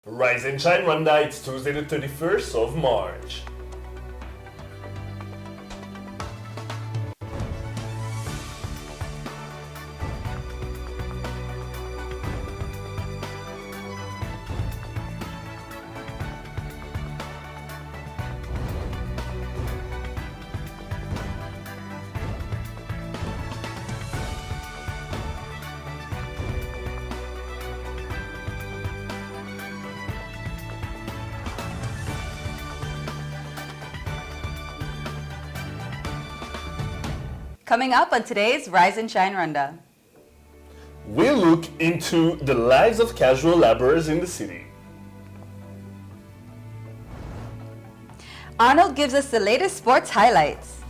Rise and Shine Rwanda, it's Tuesday the 31st of March. Coming up on today's Rise and Shine Rwanda. We'll look into the lives of casual laborers in the city. Arnold gives us the latest sports highlights.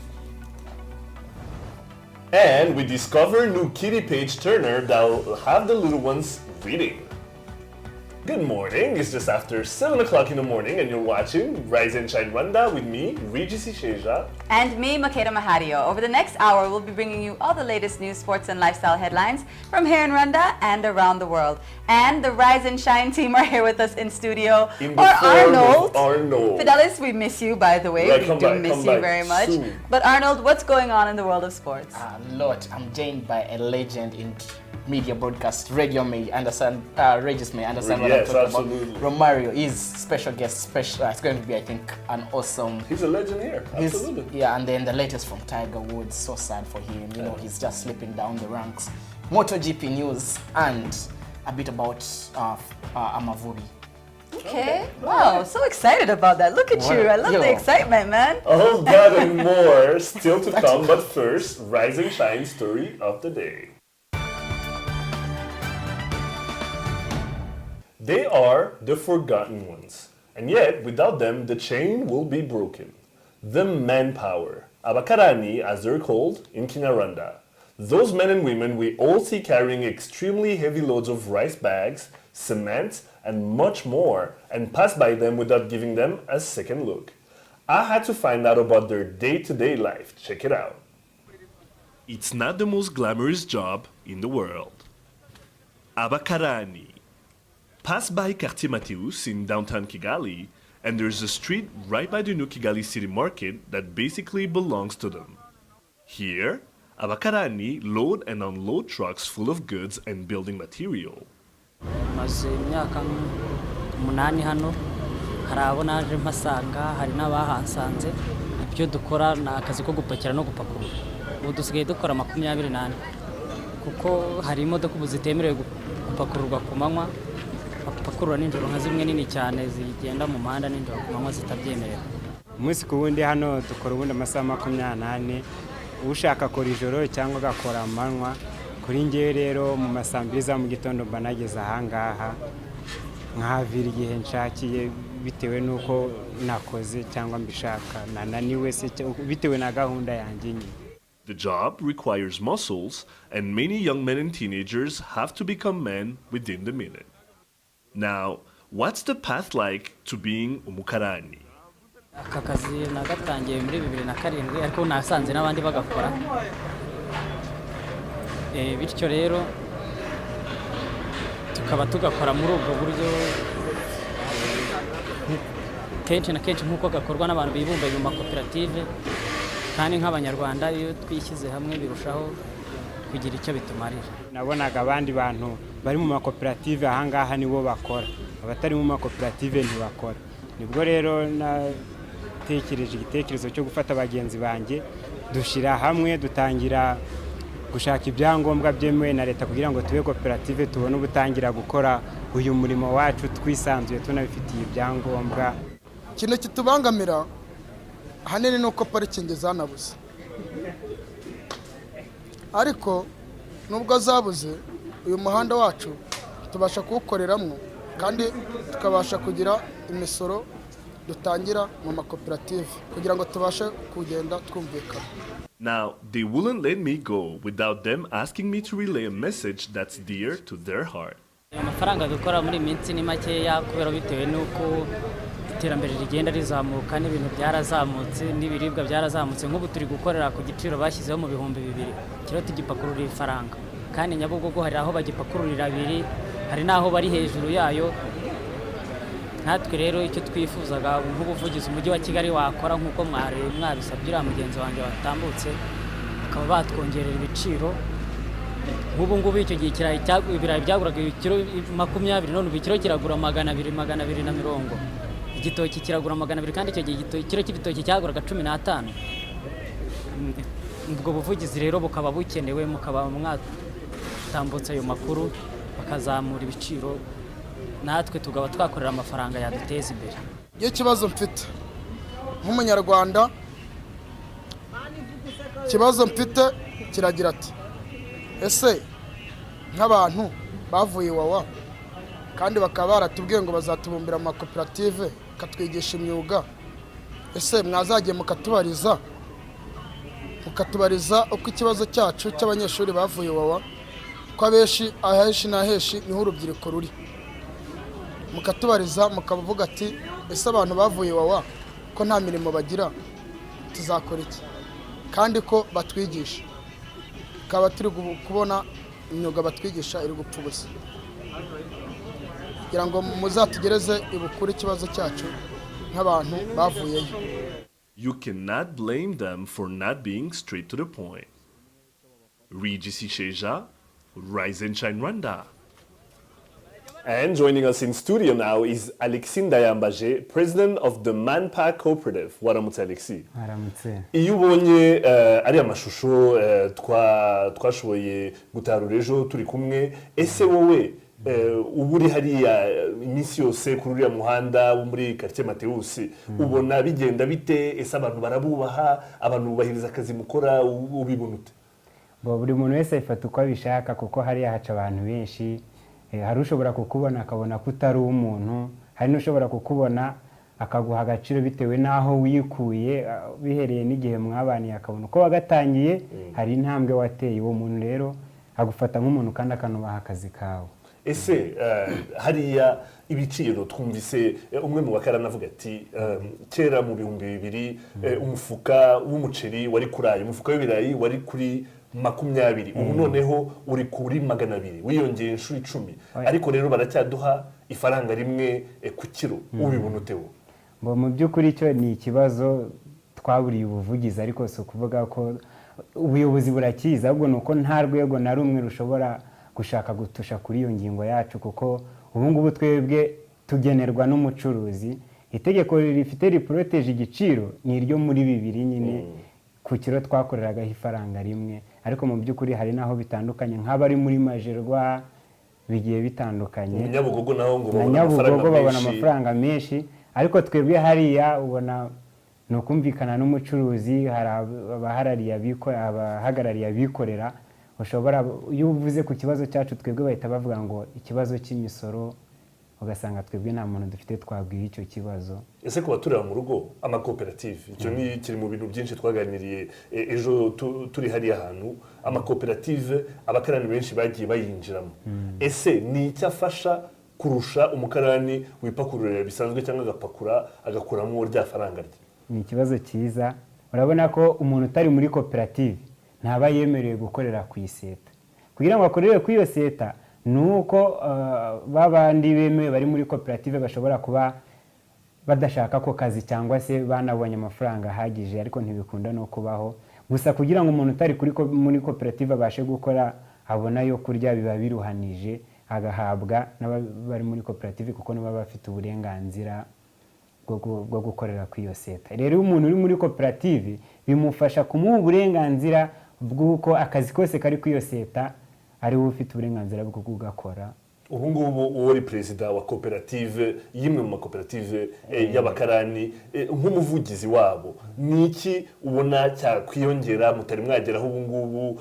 And we discover new kitty page turner that'll have the little ones reading. Good morning, it's just after 7 o'clock in the morning and you're watching Rise and Shine Rwanda with me, Regis Isheja. And me, Makeda Mahario. Over the next hour, we'll be bringing you all the latest news, sports, and lifestyle headlines from here in Rwanda and around the world. And the Rise and Shine team are here with us in studio. In the form of Arnold. Fidelis, we miss you, by the way. Right, we do miss you very much. Soon. But Arnold, what's going on in the world of sports? A lot. I'm joined by a legend in media broadcast. Radio may understand, Regis may understand what I'm talking absolutely. about. Romario is special guest. It's going to be, I think, an awesome. He's a legend here, absolutely. Yeah, and then the latest from Tiger Woods. So sad for him. You know, he's just slipping down the ranks. MotoGP news and a bit about Amavubi. Okay. Wow, so excited about that. Look at you. I love the excitement, man. All that and more still to come, but first, Rise and Shine story of the day. They are the forgotten ones, and yet without them the chain will be broken. The manpower, abakarani as they're called in Kinyarwanda. Those men and women we all see carrying extremely heavy loads of rice bags, cement, and much more, and pass by them without giving them a second look. I had to find out about their day-to-day life. Check it out. It's not the most glamorous job in the world. Abakarani. Pass by Quartier Mateus in downtown Kigali, and there's a street right by the new Kigali City Market that basically belongs to them. Here, abakarani load and unload trucks full of goods and building material. maze imyaka 8 hano hari abo naje mpasanga hari n'abahansanze ibyo dukora na akazi ko gupakira no gupakurura ubu dusigaye dukora 24 kuko hari imodoka ubu zitemerewe gupakururwa ku manywa pakurura n'injoro nka zimwe nini cyane zigenda mu muhanda n'injoro ku manywa zitabyemerera umunsi ku wundi hano dukora ubundi amasaha 28 ushaka kora ijoro cyangwa gakora amanywa kuri ngewe rero mu masambiza mu gitondo banageze ahangaha nkavira igihe nshakiye bitewe nuko nakoze cyangwa mbishaka nananiwe se bitewe na gahunda yanjye nyine. The job requires muscles, and many young men and teenagers have to become men within the minute. Now, what's the path like to being umukarani? aka kazi nagatangiye muri 2007 ariko nasanze n'abandi bagakora bityo rero tukaba tugakora muri ubwo buryo kenshi na kenshi nk'uko gakorwa n'abantu bibumbaye mu makoperative kandi nk'abanyarwanda iyo twishyize hamwe birushaho kugira icyo bitumarira. Nabonaga abandi bantu bari mu makoperative ahangaha nibo bakora, abatari mu makoperative ntibakora. Nibwo rero natekereje igitekerezo cyo gufata abagenzi banjye dushira hamwe dutangira gushaka ibyangombwa byemewe na leta kugira ngo tube koperative tubone ubutangira gukora uyu murimo wacu twisanzuye tunabifitiye ibyangombwa. Kino kitubangamira hanene nuko parikingi zanabuze, ariko nubwo zabuze uyu muhanda wacu tubasha kuwukoreramo kandi tukabasha kugira imisoro dutangira mu makoperative kugira ngo tubashe kugenda twumvikana. Now, they wouldn't let me go without them asking me to relay a message that's dear to their heart. Amafaranga dukora muri minsi ni makeya kubera bitewe nuko iterambere rigenda rizamuka n'ibintu byarazamutse n'ibiribwa byarazamutse nk'ubu turi gukorera ku giciro bashyizeho mu 2000 kiro tugipakurura ifaranga kandi Nyabugogo hari aho bagipakururira 2 hari naho bari hejuru yayo natwe rero icyo twifuzaga nk'ubuvugizi umujyi wa Kigali wakora nk'uko mwabisabye uriya mugenzi wanjye watambutse bakaba batwongerera ibiciro. Nk'ubu ngubu icyo gihe ibirayi byaguraga ibikiro 20 none ubu ikiro kiragura 200 igitoki kiragura 200 kandi icyo gihe ikiro cy'ibitoki cyaguraga 15. Ubwo buvugizi rero bukaba bukenewe, mukaba mwatambutse ayo makuru bakazamura ibiciro, natwe tugaba twakorera amafaranga yaduteza imbere. Ikibazo mfite nk'umunyarwanda, ikibazo mfite kiragira ati ese nk'abantu bavuye Iwawa kandi bakaba baratubwiye ngo bazatubumbira mu makoperative katwigisha imyuga, ese mwazagiye mukatubariza uko ikibazo cyacu cy'abanyeshuri bavuye Iwawa ko aheshi niho urubyiruko ruri, mukatubariza mukavuga ati ese abantu bavuye Iwawa ko nta mirimo bagira tuzakora iki, kandi ko batwigisha tukaba turi kubona imyuga batwigisha iri gupfa ubusa, kugira ngo muzatugereze ibukuru ikibazo cyacu nk'abantu bavuyeyo. You cannot blame them for not being straight to the point. Regis Isheja, Rise and Shine Rwanda. And joining us in studio now is Alexis Ndayambaje, president of the Manpack Cooperative. Waramutse Alexis. Waramutse. Iyo ubonye ari amashusho twashoboye gutarura ejo turi kumwe, ese wowe ubu uri hariya iminsi yose kuri uriya muhanda wo muri quartier Mateus, ubona bigenda bite? Ese abantu barabubaha, abantu bubahiriza akazi mukora, ubibona ute? Buri muntu wese afata uko abishaka kuko hariya haca abantu benshi. Hari ushobora kukubona akabona ko utari umuntu, hari n'ushobora kukubona akaguha agaciro bitewe n'aho wikuye bihereye n'igihe mwabaniye, akabona uko wagatangiye hari intambwe wateye. Uwo muntu rero agufata nk'umuntu kandi akanubaha akazi kawe. Ese hariya ibiciro twumvise umwe mu bakarana avuga ati kera mu 2000 umufuka w'umuceri wari kuraye, umufuka w'ibirayi wari kuri 20, ubu noneho uri kuri 200, wiyongeye inshuro 10, ariko rero baracyaduha ifaranga rimwe ku kiro. Ubibona utewo? Mu by'ukuri cyo ni ikibazo twaburiye ubuvugizi, ariko so kuvuga ko ubuyobozi burakiza, ahubwo nuko nta rwego na rumwe rushobora gushaka gutusha kuri iyo ngingo yacu, kuko ubu ngubu twebwe tugenerwa n'umucuruzi. Itegeko rifite riproteje igiciro ni iryo muri 2 nyine ku kiro twakoreraga ifaranga rimwe, ariko mu by'ukuri hari naho bitandukanye, nk'abari muri Majerwa bigiye bitandukanye. Nyabugogo naho ngo babona amafaranga menshi, ariko twebwe hariya ubona no kumvikana n'umucuruzi. Hari abahagarariye abikorera, ushobora iyo uvuze ku kibazo cyacu twebwe bahita bavuga ngo ikibazo cy'imisoro, ugasanga twebwe nta muntu dufite twabwiye icyo kibazo. Ese kuba tureba mu rugo amakoperative, icyo ni kiri mu bintu byinshi twaganiriye ejo turi hariya hantu, amakoperative abakarani benshi bagiye bayinjiramo. Ese ni icyo afasha kurusha umukarani wipakururira bisanzwe cyangwa agapakura agakuramo rya faranga rye? Ni ikibazo cyiza. Urabona ko umuntu utari muri koperative ntaba yemerewe gukorera ku iseta. Kugira ngo akorere ku iyo seta nuko babandi bemewe bari muri koperative bashobora kuba badashaka ko kazi cyangwa se banabonye amafaranga ahagije, ariko ntibikunda no kubaho. Gusa kugira ngo umuntu utari muri koperative abashe gukora abona yo kurya, biba biruhanije agahabwa n'abari muri koperative, kuko nibo bafite uburenganzira bwo gukorera ku iyo seta. Rero umuntu uri muri koperative bimufasha kumuha uburenganzira bw'uko akazi kose kari ku iyo seta ari we ufite uburenganzira bwo kugakora. Ubu ngubu uri perezida wa koperative, yimwe mu makoperative y'abakarani, nk'umuvugizi wabo, ni iki ubona cyakwiyongera mutari mwageraho ubu ngubu?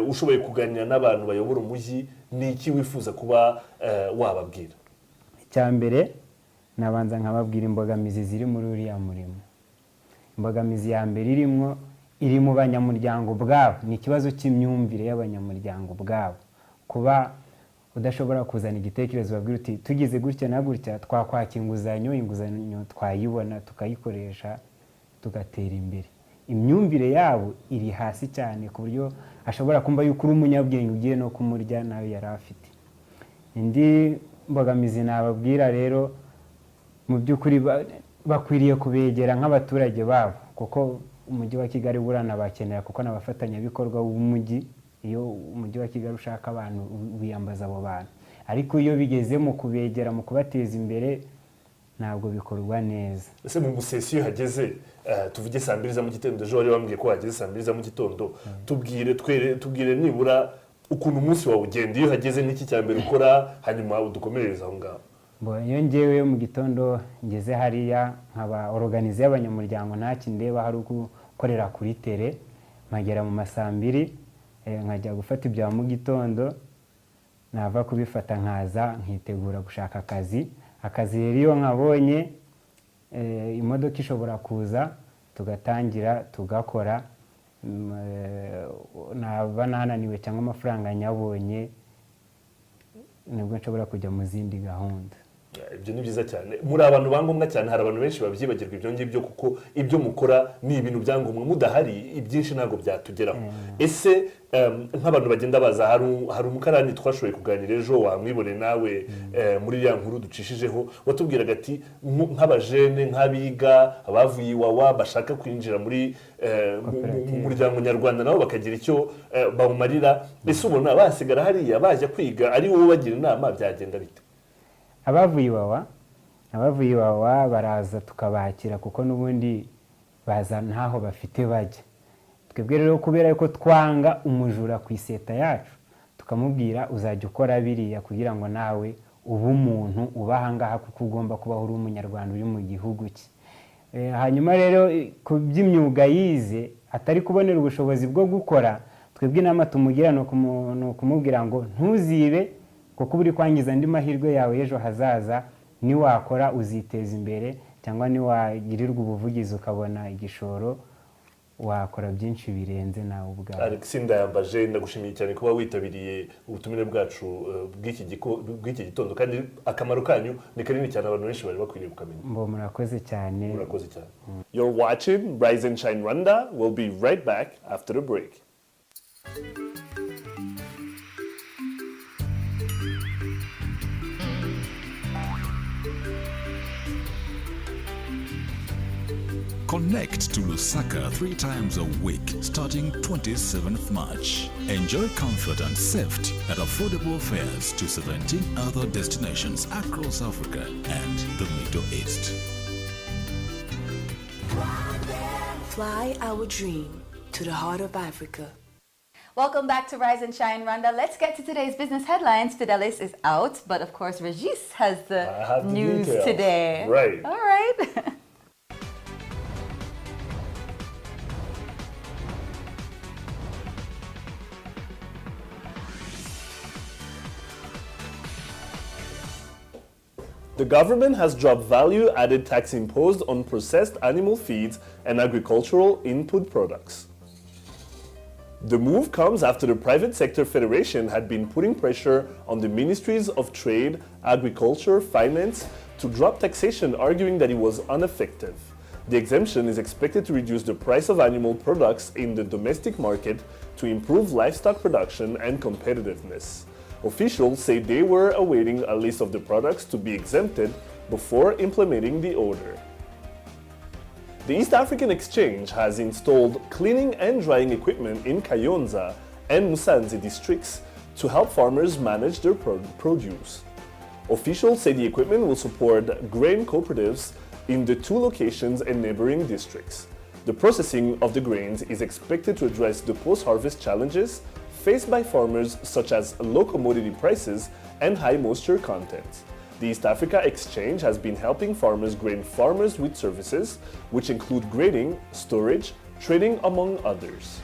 Ushoboye kuganira n'abantu bayobora umujyi, ni iki wifuza kuba wababwira? Icya mbere nabanza nkababwira imbogamizi ziri muri uriya murimo. Imbogamizi ya mbere iri mu banyamuryango bwabo, ni ikibazo cy'imyumvire y'abanyamuryango bwabo. Kuba udashobora kuzana igitekerezo babwira uti tugize gutya na gutya twakwaka inguzanyo twayibona tukayikoresha tugatera imbere. Imyumvire yabo iri hasi cyane ku buryo ashobora kumva yuko uri umunyabwenge ugiye no kumurya nawe yari afite. Indi mbogamizi nababwira rero mu by'ukuri bakwiriye kubegera nk'abaturage babo, kuko umujyi wa Kigali burana bakenera kuko n'abafatanyabikorwa b'umujyi. Iyo umujyi wa Kigali ushaka abantu wiyambaza abo bantu, ariko iyo bigeze mu kubegera mu kubateza imbere ntabwo bikorwa neza. Ese mu musesi iyo hageze tuvuge saa 2 za mu gitondo, ejo wari wambwiye ko hageze saa 2 za mu gitondo, tubwire nibura ukuntu umunsi wawe ugenda iyo hageze, n'iki cya mbere ukora, hanyuma udukomerereza aho ngaho. Iyo ngewe mu gitondo ngeze hariya nkaba organize y'abanyamuryango, ntaki ndeba hari gukorera kuri tele, nkagera mu masaa 2 nkajya gufata ibya mu gitondo, nava kubifata nkaza nkitegura gushaka akazi rero iyo nkabonye imodoka ishobora kuza tugatangira tugakora, naba nananiwe cyangwa amafaranga nyabonye nibwo nshobora kujya mu zindi gahunda. Ibyo ni byiza cyane, muri abantu bangombwa cyane. Hari abantu benshi babyibagirwa ibyo ngibyo, kuko ibyo mukora ni ibintu byangombwa, mudahari ibyinshi ntabwo byatugeraho. Ese nk'abantu bagenda baza, hari umukarani twashoboye kuganira ejo, wamwibone nawe muri ya nkuru ducishijeho, watubwiraga ati nk'abajene, nk'abiga, abavuye iwawa bashaka kwinjira muri mu muryango nyarwanda nabo bakagira icyo bawumarira. Ese ubona basigara hariya bajya kwiga, ari wowe bagira inama, byagenda bite? Abavuye iwawa baraza tukabakira, kuko n'ubundi baza ntaho bafite bajya. Twebwe rero kubera ko twanga umujura ku iseta yacu, tukamubwira uzajya ukora biriya kugira ngo nawe ube umuntu ubaha ngaha, kuko ugomba kubaho uri umunyarwanda uri mu gihugu cye. Hanyuma rero ku by'imyuga yize atari kubonera ubushobozi bwo gukora, twebwe inama tumugira ni ukumubwira ngo ntuzibe, kuko uri kwangiza andi mahirwe yawe y'ejo hazaza. Niwakora uziteza imbere, cyangwa niwagirirwa ubuvugizi ukabona igishoro, wakora byinshi birenze nawe ubwawe. Alex Ndayambaje, ndagushimiye cyane kuba witabiriye ubutumire bwacu bw'iki gitondo, kandi akamaro kanyu ni kanini cyane, abantu benshi bari bakwiriye kukamenya. Murakoze cyane. Murakoze cyane. You're watching Rise and Shine Rwanda. We'll be right back after the break. Connect to Lusaka 3 times a week starting 27th March. Enjoy comfort and safety at affordable fares to 17 other destinations across Africa and the Middle East. Fly our dream to the heart of Africa. Welcome back to Rise and Shine Rwanda. Let's get to today's business headlines. Fidelis is out, but of course Regis has the news details today. Right. All right. The government has dropped value-added tax imposed on processed animal feeds and agricultural input products. The move comes after the Private Sector Federation had been putting pressure on the Ministries of Trade, Agriculture, Finance to drop taxation, arguing that it was ineffective. The exemption is expected to reduce the price of animal products in the domestic market to improve livestock production and competitiveness. Officials say they were awaiting a list of the products to be exempted before implementing the order. The East African Exchange has installed cleaning and drying equipment in Kayonza and Musanze districts to help farmers manage their produce. Officials say the equipment will support grain cooperatives in the 2 locations and neighboring districts. The processing of the grains is expected to address the post-harvest challenges faced by farmers, such as low commodity prices and high moisture content. The East Africa Exchange has been helping grain farmers with services, which include grading, storage, trading, among others.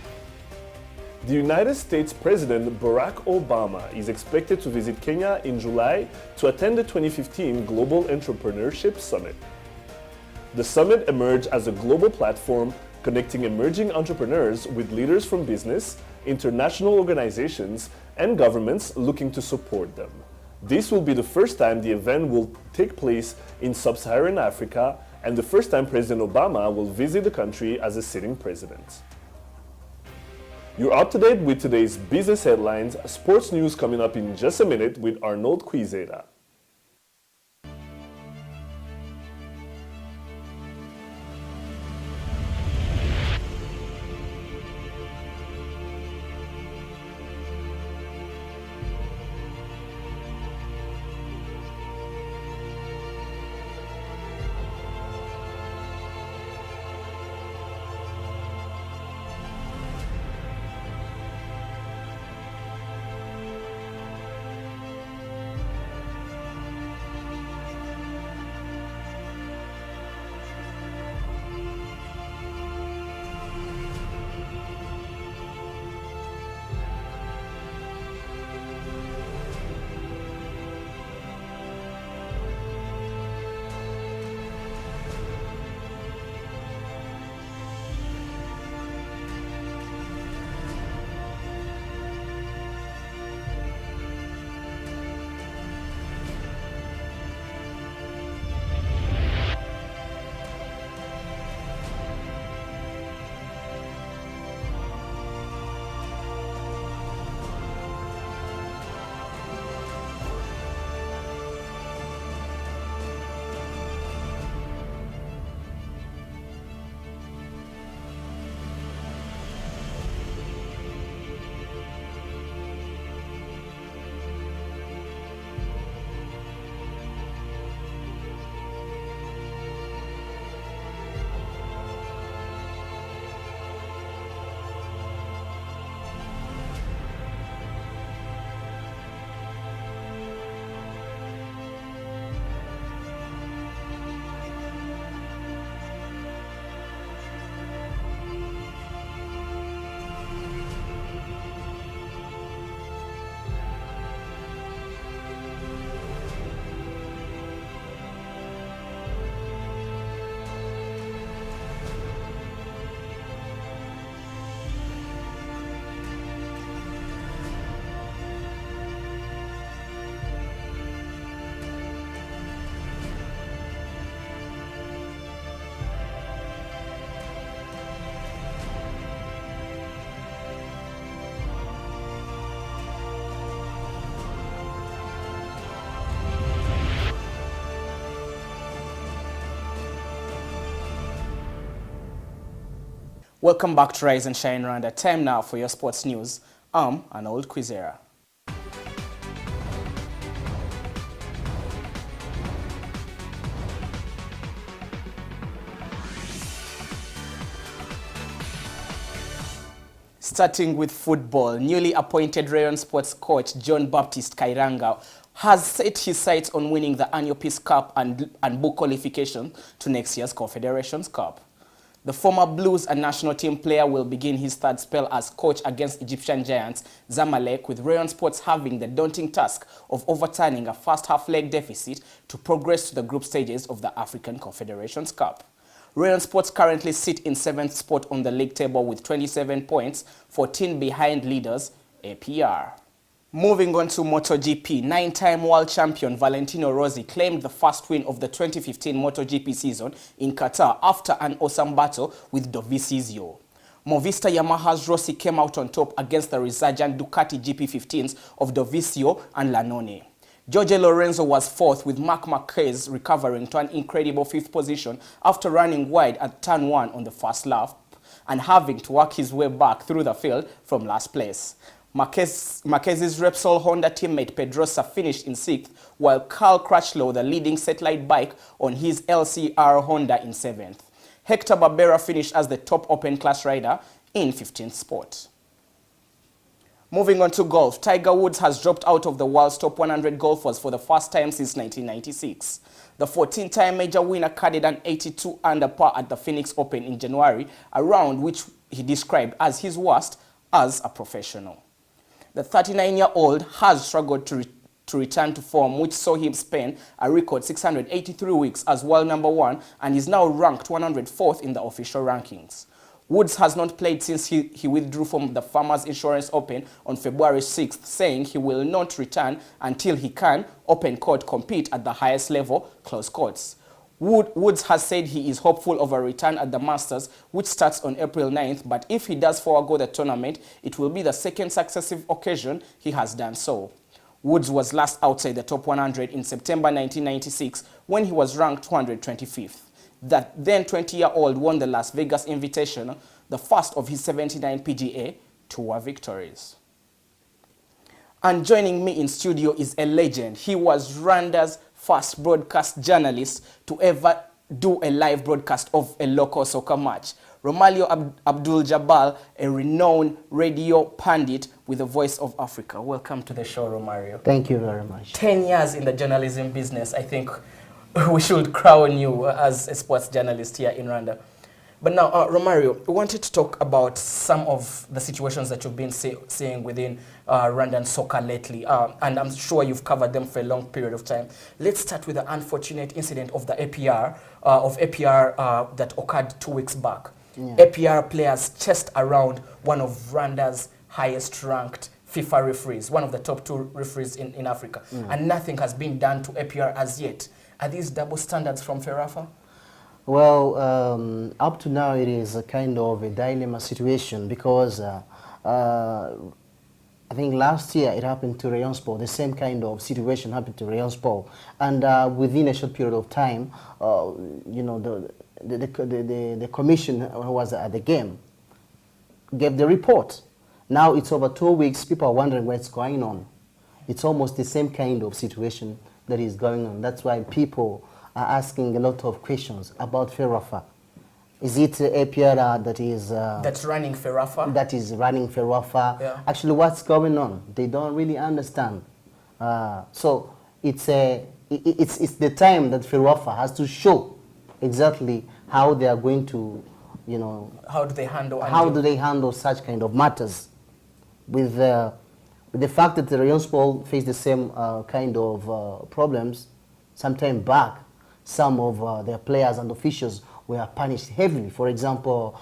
The United States President Barack Obama is expected to visit Kenya in July to attend the 2015 Global Entrepreneurship Summit. The summit emerged as a global platform connecting emerging entrepreneurs with leaders from business, international organizations, and governments looking to support them. This will be the first time the event will take place in sub-Saharan Africa and the first time President Obama will visit the country as a sitting president. You're up to date with today's business headlines. Sports news coming up in just a minute with Arnold Quizera. Welcome back to Rise and Shine Rwanda. Time now for your sports news. I'm Arnold Quizera. Starting with football, newly appointed Rayon Sports coach John Baptiste Kairanga has set his sights on winning the annual Peace Cup and book qualification to next year's Confederations Cup. The former Blues and national team player will begin his third spell as coach against Egyptian giants Zamalek, with Rayon Sports having the daunting task of overturning a first half leg deficit to progress to the group stages of the African Confederations Cup. Rayon Sports currently sit in 7th spot on the league table with 27 points, 14 behind leaders APR. Moving on to MotoGP, 9-time world champion Valentino Rossi claimed the first win of the 2015 MotoGP season in Qatar after an awesome battle with Dovizioso. Movistar Yamaha's Rossi came out on top against the resurgent Ducati GP15s of Dovizioso and Lannone. Jorge Lorenzo was fourth, with Marc Marquez recovering to an incredible 5th position after running wide at turn 1 on the first lap and having to work his way back through the field from last place. Marquez's Repsol Honda teammate Pedrosa finished in 6th, while Carl Crutchlow, the leading satellite bike on his LCR Honda, in 7th. Hector Barbera finished as the top open class rider in 15th spot. Moving on to golf, Tiger Woods has dropped out of the world's top 100 golfers for the first time since 1996. The 14-time major winner carded an 82 under par at the Phoenix Open in January, a round which he described as his worst as a professional. The 39-year-old has struggled to return to form, which saw him spend a record 683 weeks as world number 1 and is now ranked 104th in the official rankings. Woods has not played since he withdrew from the Farmers Insurance Open on February 6th, saying he will not return until he can, open quote, compete at the highest level, close quotes. Woods has said he is hopeful of a return at the Masters, which starts on April 9th, but if he does forego the tournament, it will be the second successive occasion he has done so. Woods was last outside the top 100 in September 1996 when he was ranked 225th. That then 20-year-old won the Las Vegas Invitational, the first of his 79 PGA Tour victories. And joining me in studio is a legend. He was Rwanda's first broadcast journalist to ever do a live broadcast of a local soccer match. Romario Abdul-Jabbar, a renowned radio pundit with the Voice of Africa. Welcome to the show, Romario. Thank you very much. 10 years in the journalism business. I think we should crown you as a sports journalist here in Rwanda. But now, Romario, we wanted to talk about some of the situations that you've been seeing within Rwandan soccer lately, and I'm sure you've covered them for a long period of time. Let's start with the unfortunate incident of the APR, that occurred 2 weeks back. Yeah. APR players chased around one of Rwanda's highest-ranked FIFA referees, one of the top 2 referees in Africa, and nothing has been done to APR as yet. Are these double standards from FERAFA? Well, up to now it is a kind of a dilemma situation because I think last year it happened to Rayon Sport. The same kind of situation happened to Rayon Sport, and within a short period of time, you know, the commission who was at the game gave the report. Now it's over 2 weeks. People are wondering what's going on. It's almost the same kind of situation that is going on. That's why people are asking a lot of questions about FERAFA. Is it APR that is... that's running FERAFA? That is running FERAFA. Yeah. Actually, what's going on? They don't really understand. So it's the time that FERAFA has to show exactly how they are going to, you know... How do they handle such kind of matters? With the fact that the Rayon Sport faced the same kind of problems some time back, some of their players and officials were punished heavily. For example,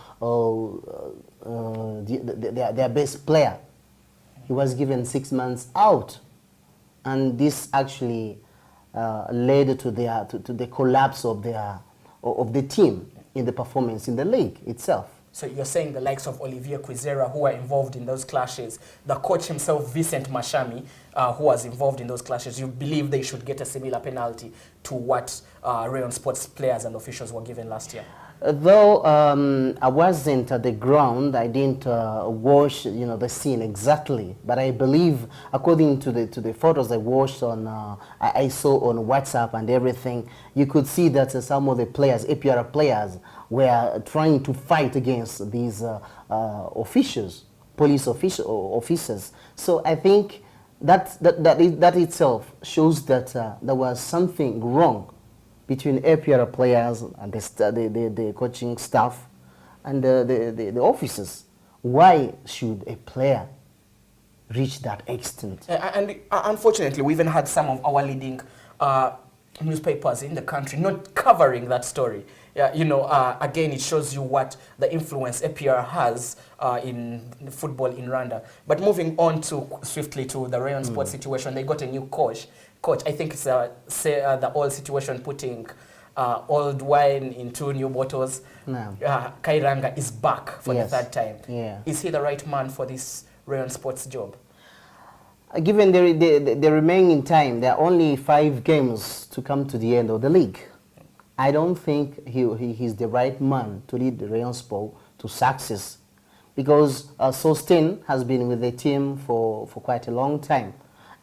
their best player, he was given 6 months out, and this actually led to the collapse of the team in the performance in the league itself. So you're saying the likes of Olivier Quizera, who were involved in those clashes, the coach himself, Vincent Mashami, who was involved in those clashes, you believe they should get a similar penalty to what Rayon Sports players and officials were given last year? Though I wasn't at the ground, I didn't watch, the scene exactly. But I believe, according to the photos I watched on, I saw on WhatsApp and everything, you could see that some of the players, APR players, were trying to fight against these officials, police officers. So I think that itself shows that there was something wrong between APR players and the coaching staff and the officers. Why should a player reach that extent? And unfortunately, we even had some of our leading newspapers in the country not covering that story. Yeah, again, it shows you what the influence APR has in football in Rwanda. But moving on swiftly to the Rayon Sports situation, they got a new coach. I think it's the old situation, putting old wine in 2 new bottles. No. Kairanga is back for the third time. Yeah. Is he the right man for this Rayon Sports job? Given the remaining time, there are only 5 games to come to the end of the league. I don't think he's the right man to lead the Rayon Sport to success, because Sostin has been with the team for quite a long time,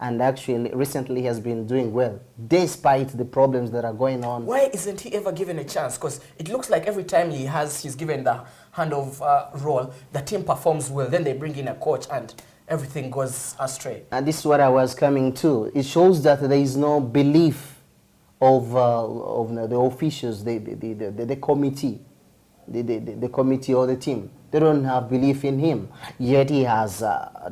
and actually recently has been doing well despite the problems that are going on. Why isn't he ever given a chance? Because it looks like every time he's given the hand of role, the team performs well. Then they bring in a coach and everything goes astray. And this is what I was coming to. It shows that there is no belief of the officials, the committee, the committee or the team. They don't have belief in him, yet he has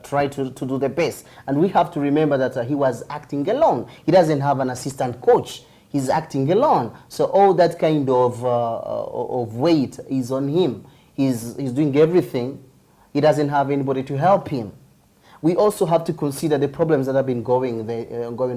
tried to do the best. And we have to remember that he was acting alone. He doesn't have an assistant coach. He's acting alone. So all that kind of weight is on him. He's doing everything. He doesn't have anybody to help him. We also have to consider the problems that have been going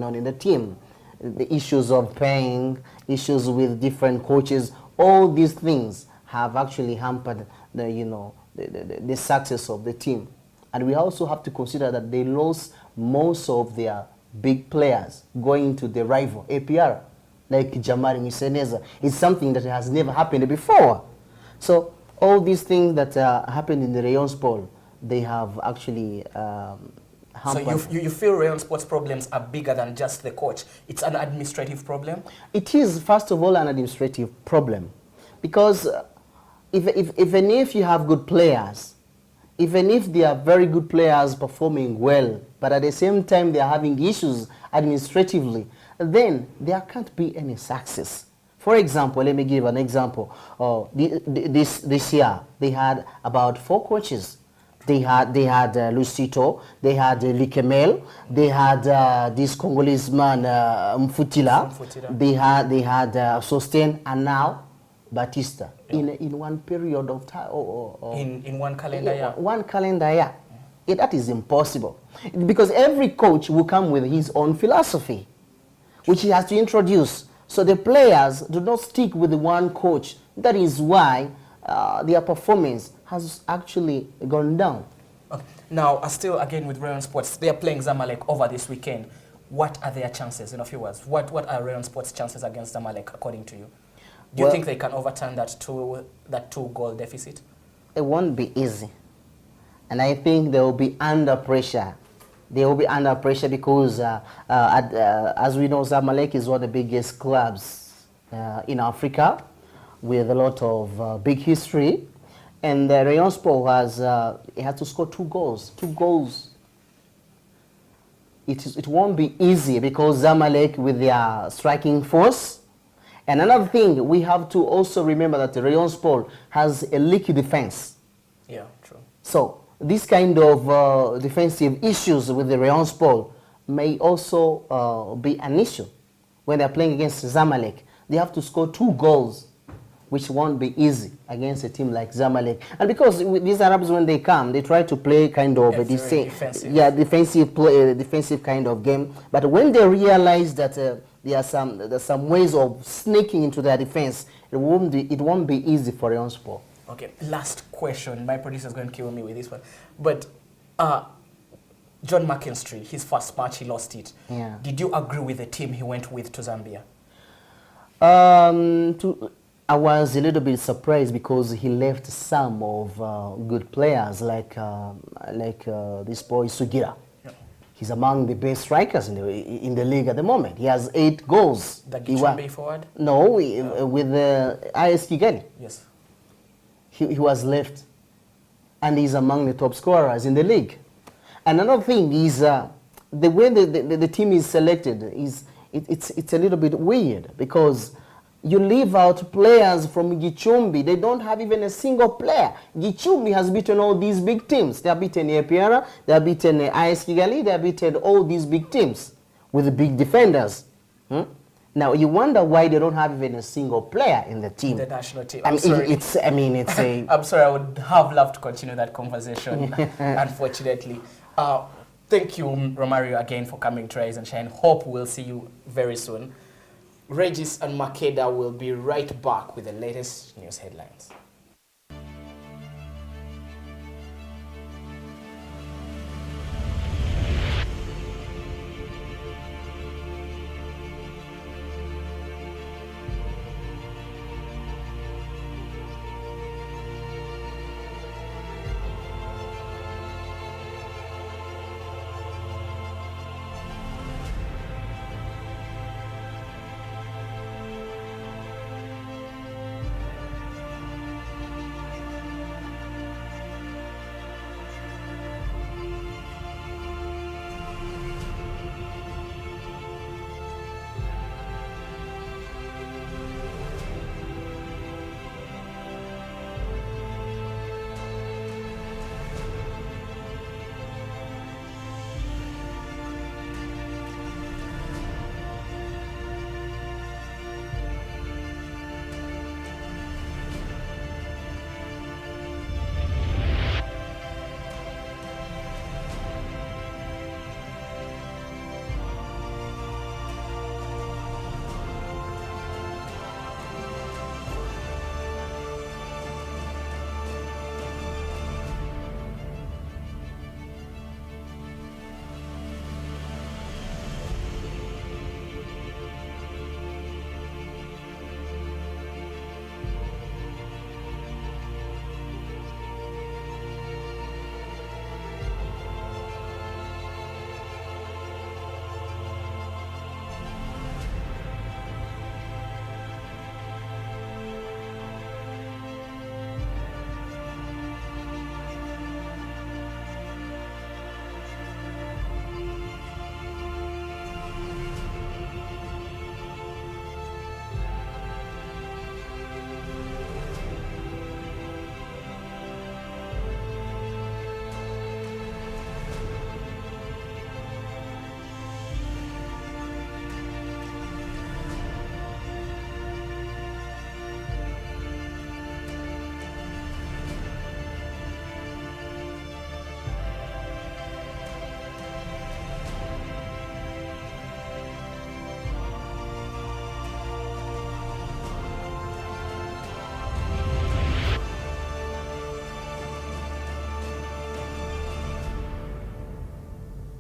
on in the team. The issues of paying, issues with different coaches, all these things have actually hampered the success of the team. And we also have to consider that they lost most of their big players going to the rival APR, like Jamari Miseneza. It's something that has never happened before. So all these things that happened in the Rayon Sport, they have actually hampered. So you feel Rayon Sports problems are bigger than just the coach? It's an administrative problem? It is, first of all, an administrative problem. Because even if you have good players, even if they are very good players performing well, but at the same time they are having issues administratively, then there can't be any success. For example, let me give an example. This year, they had about 4 coaches. They had Lucito, they had Likemel, they had this Congolese man Mfutila, they had Sostin, and now Batista, in one period of time. In one calendar year? One calendar year. That is impossible. Because every coach will come with his own philosophy, which he has to introduce. So the players do not stick with one coach. That is why their performance has actually gone down. Okay. Now, still again with Rayon Sports, they are playing Zamalek over this weekend. What are their chances, in a few words? What are Rayon Sports' chances against Zamalek, according to you? Do you think they can overturn that 2-goal deficit? It won't be easy. And I think they will be under pressure. They will be under pressure because, as we know, Zamalek is one of the biggest clubs in Africa with a lot of big history. And Rayon Sport had to score 2 goals. 2 goals. It won't be easy because Zamalek with their striking force. And another thing, we have to also remember that the Rayon Sport has a leaky defense. Yeah, true. So this kind of defensive issues with the Rayon Sport may also be an issue when they're playing against Zamalek. They have to score 2 goals, which won't be easy against a team like Zamalek. And because these Arabs, when they come, they try to play kind of a defensive kind of game. But when they realize that there's some ways of sneaking into their defense, it won't be easy for Rayon Sport. Okay, last question. My producer is going to kill me with this one. But John McKinstry, his first match, he lost it. Yeah. I was a little bit surprised because he left some of good players like this boy Sugira. He's among the best strikers in the league at the moment. He has 8 goals. The Gichumbi forward? No, with the IS Kigali. Yes. He was left, and he's among the top scorers in the league. Another thing is the way the team is selected it's a little bit weird because you leave out players from Gichumbi. They don't have even a single player. Gichumbi has beaten all these big teams. They have beaten APR, they have beaten IS Kigali, they have beaten all these big teams with the big defenders. Now you wonder why they don't have even a single player in the team. The national team. I'm sorry. It's a. I'm sorry. I would have loved to continue that conversation. Unfortunately, thank you, Romario, again for coming to Rise and Shine. Hope we'll see you very soon. Regis and Makeda will be right back with the latest news headlines.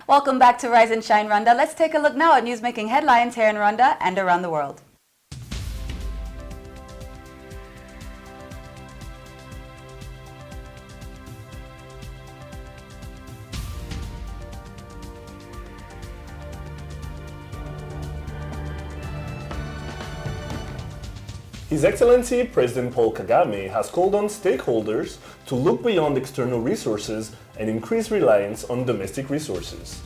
Welcome back to Rise and Shine Rwanda. Let's take a look now at news-making headlines here in Rwanda and around the world. His Excellency President Paul Kagame has called on stakeholders to look beyond external resources and increase reliance on domestic resources.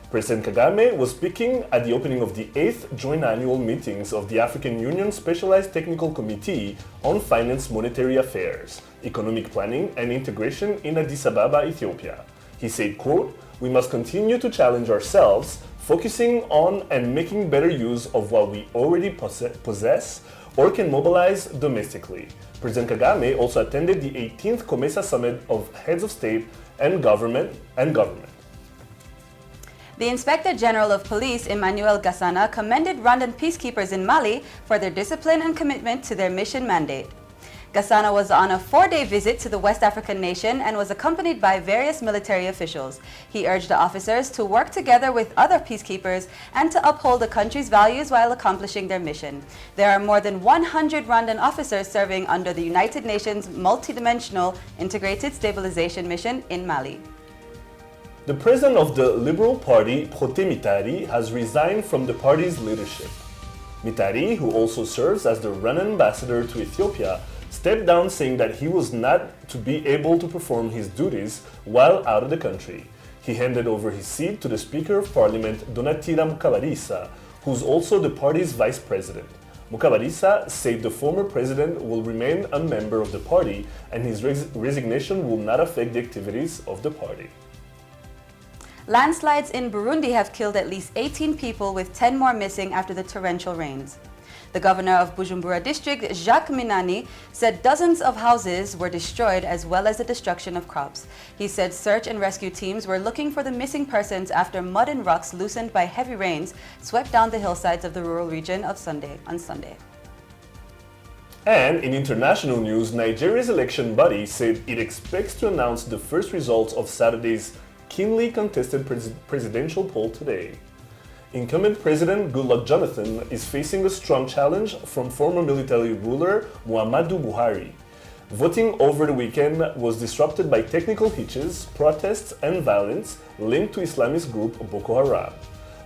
President Kagame was speaking at the opening of the 8th Joint Annual Meetings of the African Union Specialized Technical Committee on Finance, Monetary Affairs, Economic Planning and Integration in Addis Ababa, Ethiopia. He said, quote, "We must continue to challenge ourselves, focusing on and making better use of what we already possess or can mobilize domestically." President Kagame also attended the 18th COMESA Summit of Heads of State and Government. The Inspector General of Police, Emmanuel Gassana, commended Rwandan peacekeepers in Mali for their discipline and commitment to their mission mandate. Gassana was on a 4-day visit to the West African nation and was accompanied by various military officials. He urged the officers to work together with other peacekeepers and to uphold the country's values while accomplishing their mission. There are more than 100 Rwandan officers serving under the United Nations Multidimensional Integrated Stabilization Mission in Mali. The president of the Liberal Party, Protais Mitari, has resigned from the party's leadership. Mitari, who also serves as the Rwandan ambassador to Ethiopia, stepped down saying that he was not to be able to perform his duties while out of the country. He handed over his seat to the Speaker of Parliament, Donatilla Mukabalisa, who's also the party's vice president. Mukabalisa said the former president will remain a member of the party and his resignation will not affect the activities of the party. Landslides in Burundi have killed at least 18 people, with 10 more missing after the torrential rains. The governor of Bujumbura district, Jacques Minani, said dozens of houses were destroyed as well as the destruction of crops. He said search and rescue teams were looking for the missing persons after mud and rocks loosened by heavy rains swept down the hillsides of the rural region on Sunday. And in international news, Nigeria's election body said it expects to announce the first results of Saturday's keenly contested presidential poll today. Incumbent President Goodluck Jonathan is facing a strong challenge from former military ruler Muhammadu Buhari. Voting over the weekend was disrupted by technical hitches, protests and violence linked to Islamist group Boko Haram.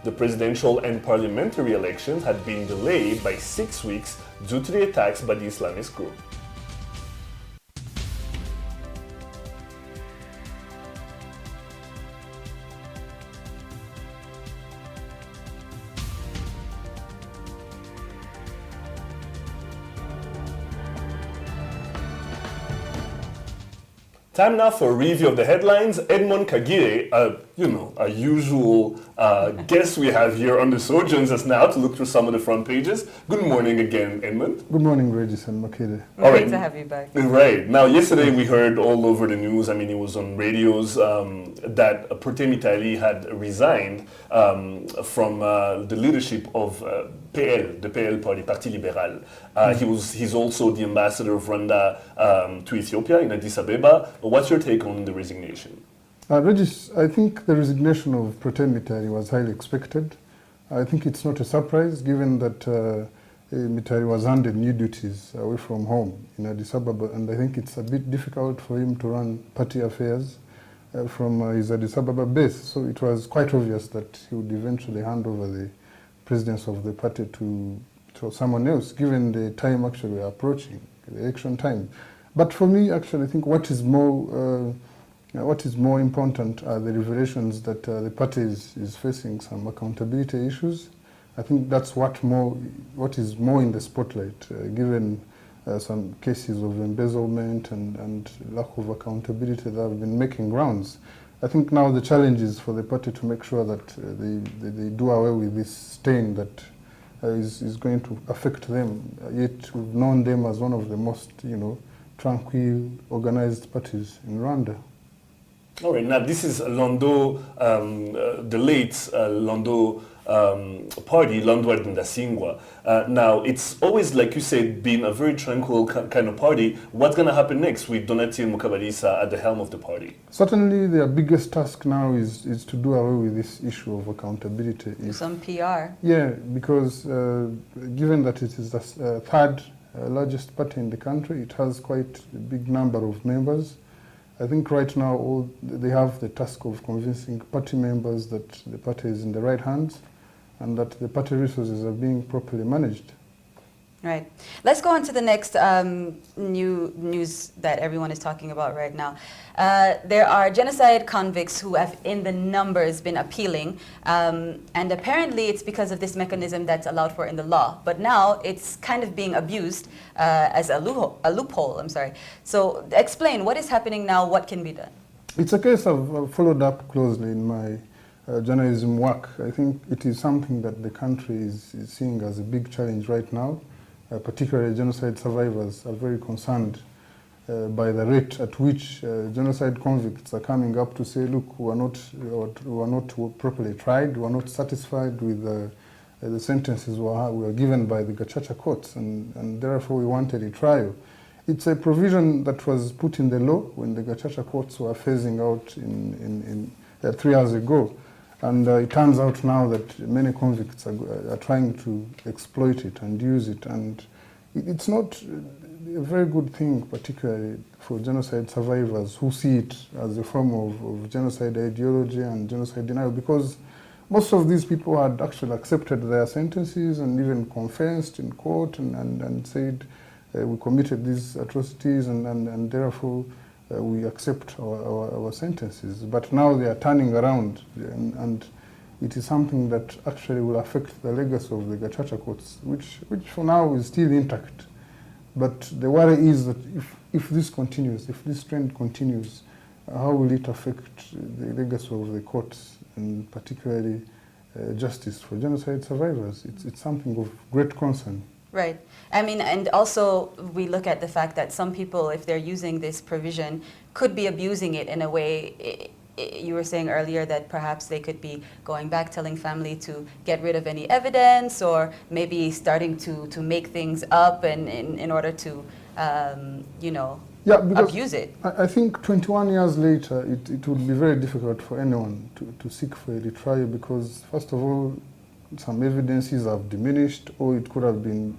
The presidential and parliamentary elections had been delayed by 6 weeks due to the attacks by the Islamist group. Time now for a review of the headlines. Edmond Kagire, a usual guest we have here on the show, joins us now to look through some of the front pages. Good morning again, Edmond. Good morning, Regis and Makede. Great to have you back. Right. Now, yesterday we heard all over the news, it was on radios, that Protais Mitari had resigned from the leadership of PL, the PL party, Parti Libéral. He's also the ambassador of Rwanda to Ethiopia in Addis Ababa. What's your take on the resignation? Regis, I think the resignation of Protais Mitari was highly expected. I think it's not a surprise given that Mitari was handed new duties away from home in Addis Ababa, and I think it's a bit difficult for him to run party affairs from his Addis Ababa base. So it was quite obvious that he would eventually hand over the presidency of the party to someone else, given the time actually approaching, the election time. But for me, actually, I think what is more important are the revelations that the party is facing some accountability issues. I think that's what is more in the spotlight, given some cases of embezzlement and lack of accountability that have been making rounds. I think now the challenge is for the party to make sure that they do away with this stain that is going to affect them. Yet we've known them as one of the most, tranquil, organized parties in Rwanda. All right, now this is Londo, the late Londo party, Londo Ndasingwa. Now, it's always, like you said, been a very tranquil kind of party. What's going to happen next with Donatilla Mukabalisa at the helm of the party? Certainly, their biggest task now is to do away with this issue of accountability. Do some PR. Yeah, because given that it is the third largest party in the country, it has quite a big number of members. I think right now they have the task of convincing party members that the party is in the right hands and that the party resources are being properly managed. Right. Let's go on to the next news that everyone is talking about right now. There are genocide convicts who have, in the numbers, been appealing, and apparently it's because of this mechanism that's allowed for in the law. But now it's kind of being abused as a loophole. So explain what is happening now. What can be done? It's a case I've followed up closely in my journalism work. I think it is something that the country is seeing as a big challenge right now. Particularly genocide survivors are very concerned by the rate at which genocide convicts are coming up to say, look, we are not properly tried, we are not satisfied with the sentences we were given by the Gacaca courts, and therefore we wanted a trial. It's a provision that was put in the law when the Gacaca courts were phasing out 3 years ago. And it turns out now that many convicts are trying to exploit it and use it. And it's not a very good thing, particularly for genocide survivors who see it as a form of genocide ideology and genocide denial, because most of these people had actually accepted their sentences and even confessed in court and said, we committed these atrocities and therefore we accept our sentences. But now they are turning around, and it is something that actually will affect the legacy of the Gacaca courts, which for now is still intact. But the worry is that if this continues, if this trend continues, how will it affect the legacy of the courts, and particularly justice for genocide survivors? It's something of great concern. Right. I mean, and also we look at the fact that some people, if they're using this provision, could be abusing it in a way. You were saying earlier that perhaps they could be going back, telling family to get rid of any evidence, or maybe starting to make things up and in order to, abuse it. I think 21 years later, it would be very difficult for anyone to seek for a retrial, because, first of all, some evidences have diminished, or it could have been,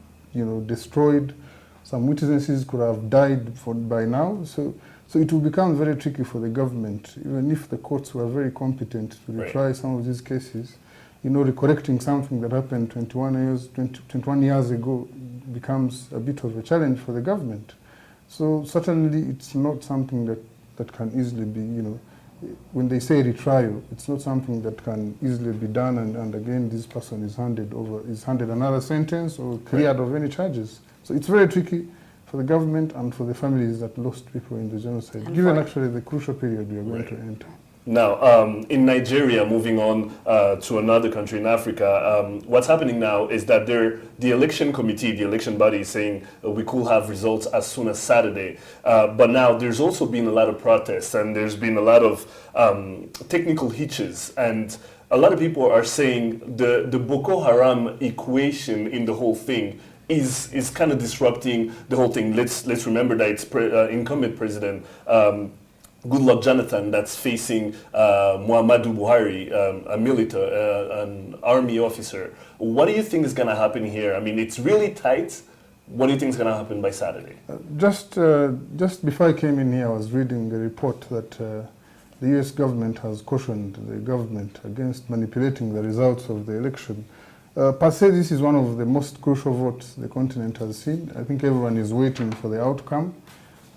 destroyed. Some witnesses could have died by now. So it will become very tricky for the government, even if the courts were very competent to retry some of these cases. Recorrecting something that happened 21 years ago becomes a bit of a challenge for the government. So certainly it's not something that can easily be, when they say retrial, it's not something that can easily be done, and again this person is handed another sentence or cleared of any charges. So it's very tricky for the government and for the families that lost people in the genocide, given actually the crucial period we are going to enter. Now, in Nigeria, moving on to another country in Africa, what's happening now is that the election committee, the election body, is saying we could have results as soon as Saturday. But now there's also been a lot of protests, and there's been a lot of technical hitches. And a lot of people are saying the Boko Haram equation in the whole thing is kind of disrupting the whole thing. Let's remember that it's incumbent president Goodluck Jonathan that's facing Muhammadu Buhari, an army officer. What do you think is going to happen here? I mean, it's really tight. What do you think is going to happen by Saturday? Just before I came in here, I was reading a report that the U.S. government has cautioned the government against manipulating the results of the election. Per se, this is one of the most crucial votes the continent has seen. I think everyone is waiting for the outcome.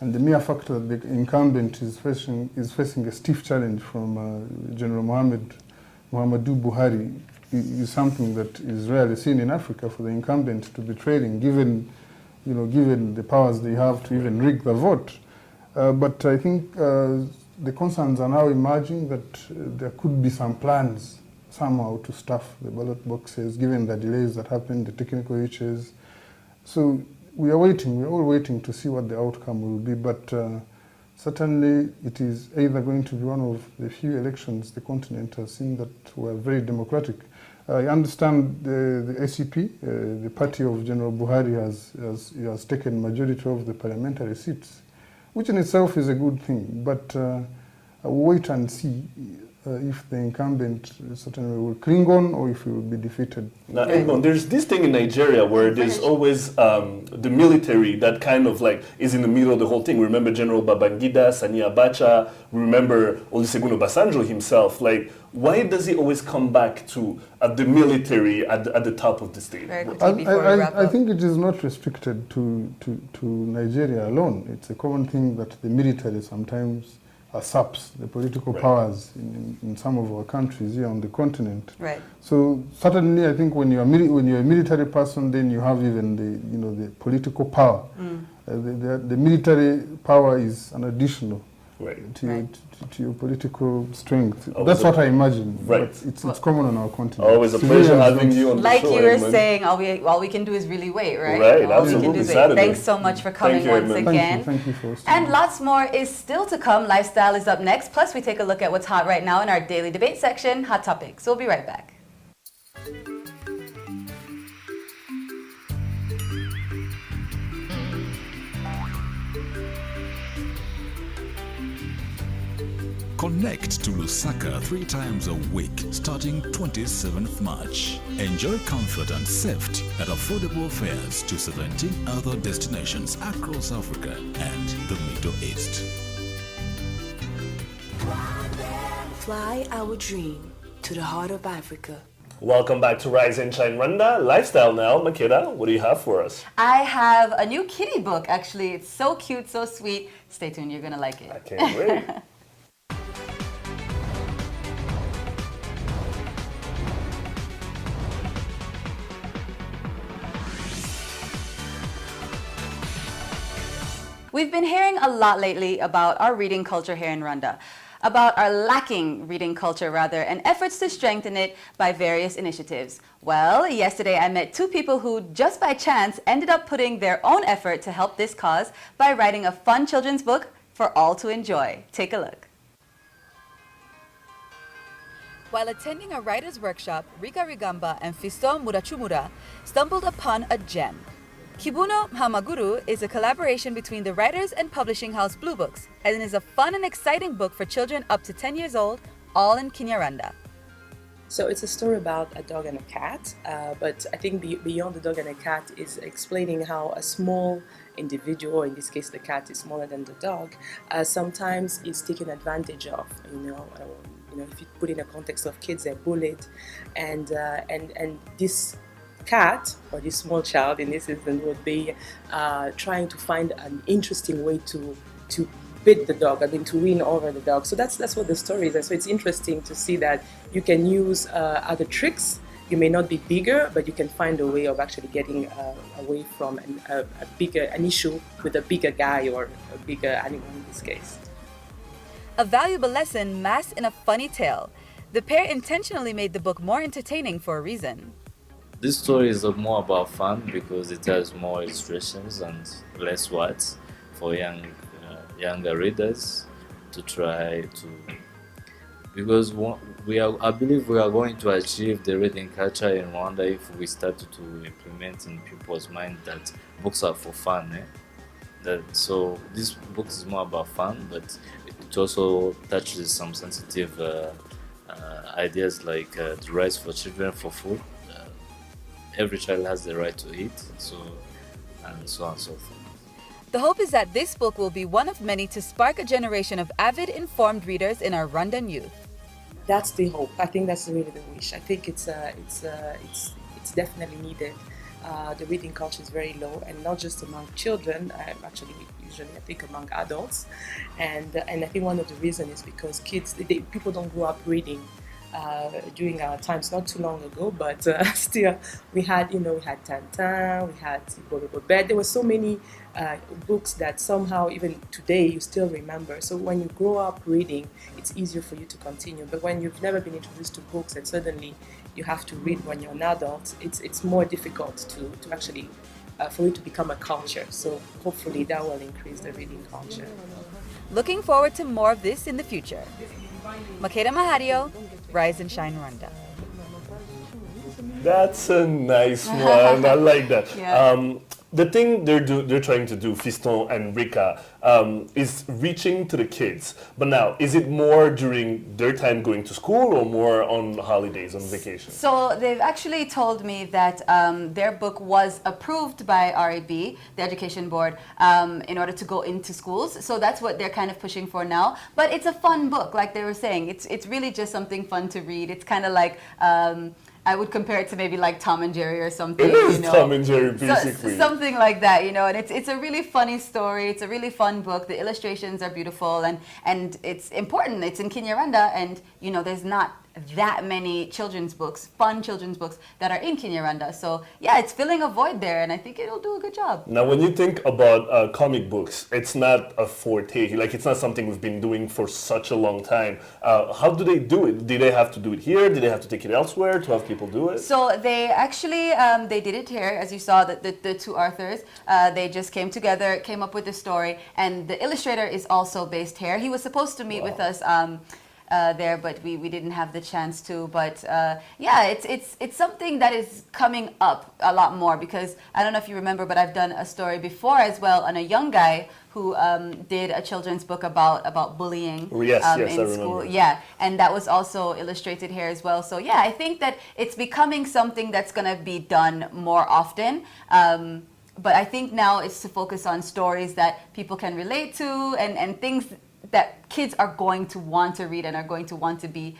And the mere fact that the incumbent is facing a stiff challenge from General Muhammadu Buhari is something that is rarely seen in Africa, for the incumbent to be trailing, given the powers they have to even rig the vote. But I think the concerns are now emerging that there could be some plans somehow to stuff the ballot boxes, given the delays that happened, the technical issues. So we're all waiting to see what the outcome will be, but certainly it is either going to be one of the few elections the continent has seen that were very democratic. I understand the ACP, the party of General Buhari, has taken majority of the parliamentary seats, which in itself is a good thing, but I'll wait and see if the incumbent certainly will cling on, or if he will be defeated. Now, Edmond, there's this thing in Nigeria where there's always the military that kind of like is in the middle of the whole thing. We remember General Babangida, Sani Abacha. We remember Olusegun Obasanjo himself. Like, why does he always come back to the military at the top of the state? I think it is not restricted to Nigeria alone. It's a common thing that the military sometimes usurps the political powers in some of our countries here on the continent. Right. So certainly, I think when you're a military person, then you have even the political power. The military power is an additional to your political strength. That's what I imagine. Right. But it's common on our continent. Always a pleasure having you on the like show. Like you were saying, all we can do is really wait, right? Right, all absolutely. We can do is Saturday. wait. Thanks so much for coming once again. Thank you for and lots more is still to come. Lifestyle is up next. Plus, we take a look at what's hot right now in our daily debate section, Hot Topics. We'll be right back. Connect to Lusaka 3 times a week starting 27th March. Enjoy comfort and safety at affordable fares to 17 other destinations across Africa and the Middle East. Fly our dream to the heart of Africa. Welcome back to Rise and Shine Rwanda Lifestyle now. Makeda, what do you have for us? I have a new kitty book, actually. It's so cute, so sweet. Stay tuned, you're going to like it. I can't wait. We've been hearing a lot lately about our reading culture here in Rwanda, about our lacking reading culture rather, and efforts to strengthen it by various initiatives. Well, yesterday I met two people who just by chance ended up putting their own effort to help this cause by writing a fun children's book for all to enjoy. Take a look. While attending a writer's workshop, Rika Rigamba and Fiston Murachumura stumbled upon a gem. Kibuno Hamaguru is a collaboration between the writers and publishing house Blue Books, and is a fun and exciting book for children up to 10 years old, all in Kinyarwanda. So it's a story about a dog and a cat, but I think beyond the dog and a cat is explaining how a small individual, or in this case the cat is smaller than the dog, sometimes is taken advantage of. If you put in a context of kids, they're bullied, and this cat, or this small child in this instance, would be trying to find an interesting way to beat the dog, to win over the dog. So that's what the story is. And so it's interesting to see that you can use other tricks. You may not be bigger, but you can find a way of actually getting away from an issue with a bigger guy or a bigger animal in this case. A valuable lesson masked in a funny tale. The pair intentionally made the book more entertaining for a reason. This story is more about fun because it has more illustrations and less words for younger readers to try to, because I believe we are going to achieve the reading culture in Rwanda if we start to implement in people's mind that books are for fun. So this book is more about fun, but it also touches some sensitive ideas like the rights for children for food. Every child has the right to eat, and so on and so forth. The hope is that this book will be one of many to spark a generation of avid, informed readers in our Rwandan youth. That's the hope. I think that's really the wish. I think it's definitely needed. The reading culture is very low, and not just among children. Usually I think among adults, and I think one of the reasons is because people don't grow up reading. During our times, not too long ago, but still, we had Tintin, we had Bobet. There were so many books that somehow, even today, you still remember. So when you grow up reading, it's easier for you to continue. But when you've never been introduced to books and suddenly you have to read when you're an adult, it's more difficult to actually, for it to become a culture. So hopefully that will increase the reading culture. Looking forward to more of this in the future. Makeda Mahario, Rise and Shine Rwanda. That's a nice one. I like that. Yeah. The thing they're trying to do, Fiston and Rika, is reaching to the kids. But now, is it more during their time going to school or more on holidays, on vacation? So they've actually told me that their book was approved by RAB, the Education Board, in order to go into schools. So that's what they're kind of pushing for now. But it's a fun book, like they were saying. It's really just something fun to read. It's kind of like... I would compare it to maybe like Tom and Jerry or something. It is Tom and Jerry, basically. Something like that, and it's a really funny story. It's a really fun book. The illustrations are beautiful, and it's important. It's in Kinyarwanda, and there's not that many children's books, fun children's books that are in Kinyarwanda. So yeah, it's filling a void there, and I think it'll do a good job. Now, when you think about comic books, it's not a forte. Like, it's not something we've been doing for such a long time. How do they do it? Did they have to do it here? Did they have to take it elsewhere to have people do it? So they actually, they did it here, as you saw, the two authors. They just came together, came up with the story, and the illustrator is also based here. He was supposed to meet with us there, but we didn't have the chance to. But yeah, it's something that is coming up a lot more, because I don't know if you remember, but I've done a story before as well on a young guy who did a children's book about bullying Yes, in I remember. school. Yeah, and that was also illustrated here as well. So yeah, I think that it's becoming something that's going to be done more often. But I think now it's to focus on stories that people can relate to, and things that kids are going to want to read and are going to want to be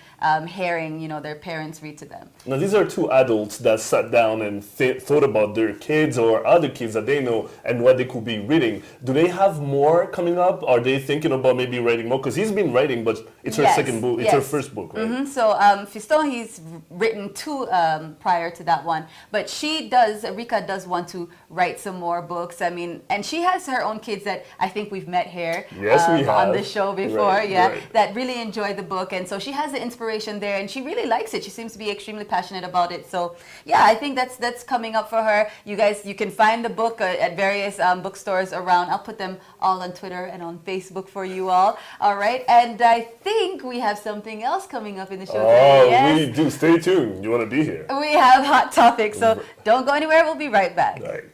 hearing, their parents read to them. Now, these are two adults that sat down and thought about their kids or other kids that they know and what they could be reading. Do they have more coming up? Are they thinking about maybe writing more? Because he's been writing, but it's her second book. It's her first book, right? So Fiston, he's written 2 prior to that one. But Rika does want to write some more books. I mean, and she has her own kids that I think we've met here on the show before, that really enjoy the book. And so she has the inspiration there, and she really likes it. She seems to be extremely passionate about it. So yeah, I think that's coming up for her. You guys, you can find the book at various bookstores around. I'll put them all on Twitter and on Facebook for you all. All right, and I think we have something else coming up in the show today. Yes? We do. Stay tuned. You want to be here. We have Hot Topics, so don't go anywhere. We'll be right back. Right.